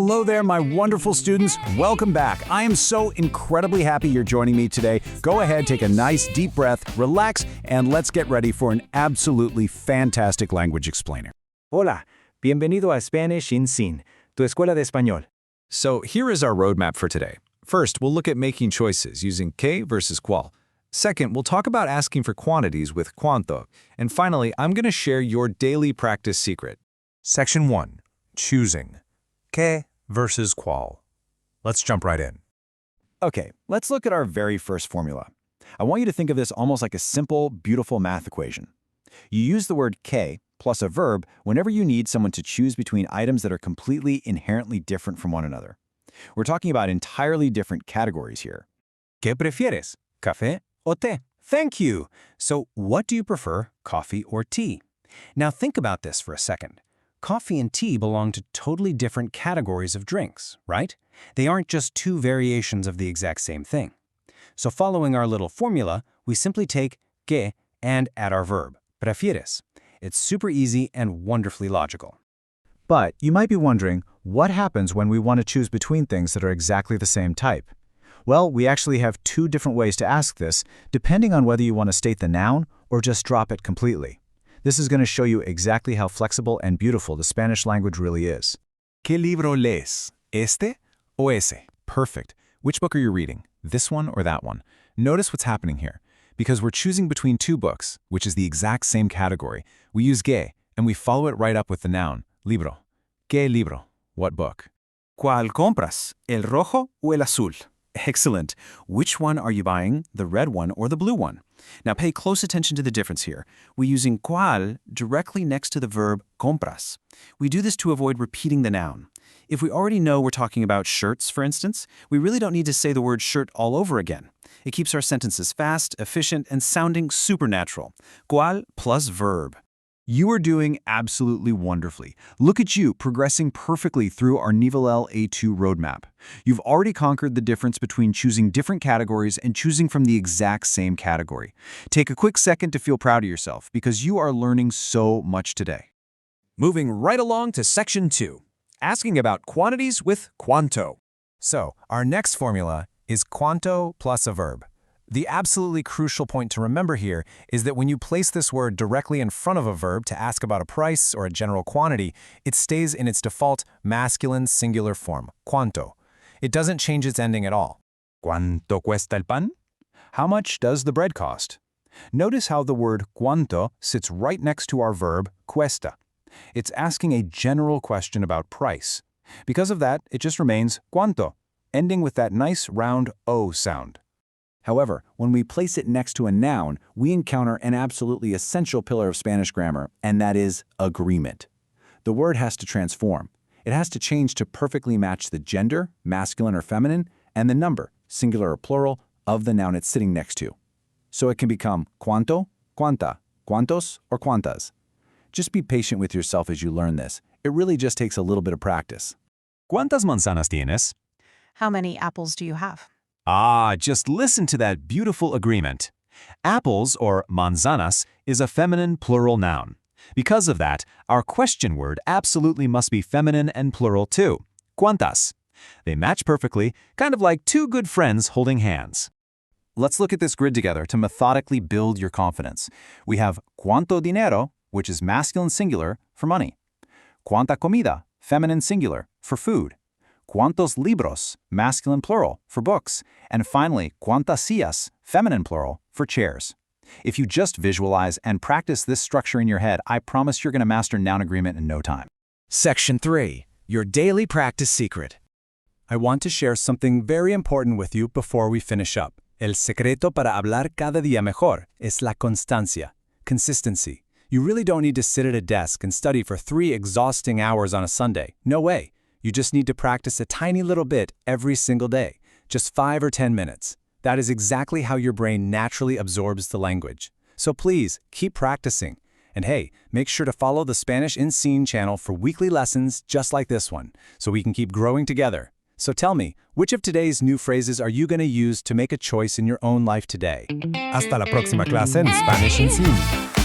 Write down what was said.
Hello there, my wonderful students. Welcome back. I am so incredibly happy you're joining me today. Go ahead, take a nice deep breath, relax, and let's get ready for an absolutely fantastic language explainer. Hola, bienvenido a Spanish in Sin, tu escuela de español. So here is our roadmap for today. First, we'll look at making choices using qué versus cuál. Second, we'll talk about asking for quantities with cuánto. And finally, I'm going to share your daily practice secret. Section 1. Choosing. Qué versus cuál. Let's jump right in. Okay, let's look at our very first formula. I want you to think of this almost like a simple, beautiful math equation. You use the word qué plus a verb whenever you need someone to choose between items that are completely inherently different from one another. We're talking about entirely different categories here. ¿Qué prefieres? ¿Café o té? Thank you. So what do you prefer, coffee or tea? Now think about this for a second. Coffee and tea belong to totally different categories of drinks, right? They aren't just two variations of the exact same thing. So following our little formula, we simply take qué and add our verb, prefieres. It's super easy and wonderfully logical. But you might be wondering, what happens when we want to choose between things that are exactly the same type? Well, we actually have two different ways to ask this, depending on whether you want to state the noun or just drop it completely. This is going to show you exactly how flexible and beautiful the Spanish language really is. ¿Qué libro lees? ¿Este o ese? Perfect. Which book are you reading? This one or that one? Notice what's happening here. Because we're choosing between two books, which is the exact same category, we use qué, and we follow it right up with the noun, libro. ¿Qué libro? What book? ¿Cuál compras? ¿El rojo o el azul? Excellent. Which one are you buying, the red one or the blue one? Now pay close attention to the difference here. We're using cuál directly next to the verb compras. We do this to avoid repeating the noun. If we already know we're talking about shirts, for instance, we really don't need to say the word shirt all over again. It keeps our sentences fast, efficient, and sounding supernatural. Cuál plus verb. You are doing absolutely wonderfully. Look at you progressing perfectly through our nivel A2 roadmap. You've already conquered the difference between choosing different categories and choosing from the exact same category. Take a quick second to feel proud of yourself because you are learning so much today. Moving right along to Section 2, asking about quantities with cuánto. So, our next formula is cuánto plus a verb. The absolutely crucial point to remember here is that when you place this word directly in front of a verb to ask about a price or a general quantity, it stays in its default masculine singular form, cuánto. It doesn't change its ending at all. ¿Cuánto cuesta el pan? How much does the bread cost? Notice how the word cuánto sits right next to our verb cuesta. It's asking a general question about price. Because of that, it just remains cuánto, ending with that nice round O sound. However, when we place it next to a noun, we encounter an absolutely essential pillar of Spanish grammar, and that is agreement. The word has to transform. It has to change to perfectly match the gender, masculine or feminine, and the number, singular or plural, of the noun it's sitting next to. So it can become cuánto, cuánta, cuántos, or cuántas. Just be patient with yourself as you learn this. It really just takes a little bit of practice. ¿Cuántas manzanas tienes? How many apples do you have? Ah, just listen to that beautiful agreement. Apples, or manzanas, is a feminine plural noun. Because of that, our question word absolutely must be feminine and plural too. ¿Cuántas? They match perfectly, kind of like two good friends holding hands. Let's look at this grid together to methodically build your confidence. We have cuánto dinero, which is masculine singular, for money. Cuánta comida, feminine singular, for food. ¿Cuántos libros, masculine plural, for books. And finally, ¿cuántas sillas, feminine plural, for chairs. If you just visualize and practice this structure in your head, I promise you're going to master noun agreement in no time. Section 3, your daily practice secret. I want to share something very important with you before we finish up. El secreto para hablar cada día mejor es la constancia, consistency. You really don't need to sit at a desk and study for 3 exhausting hours on a Sunday. No way. You just need to practice a tiny little bit every single day, just 5 or 10 minutes. That is exactly how your brain naturally absorbs the language. So please, keep practicing. And hey, make sure to follow the Spanish in Scene channel for weekly lessons just like this one, so we can keep growing together. So tell me, which of today's new phrases are you going to use to make a choice in your own life today? Hasta la próxima clase en Spanish in Scene.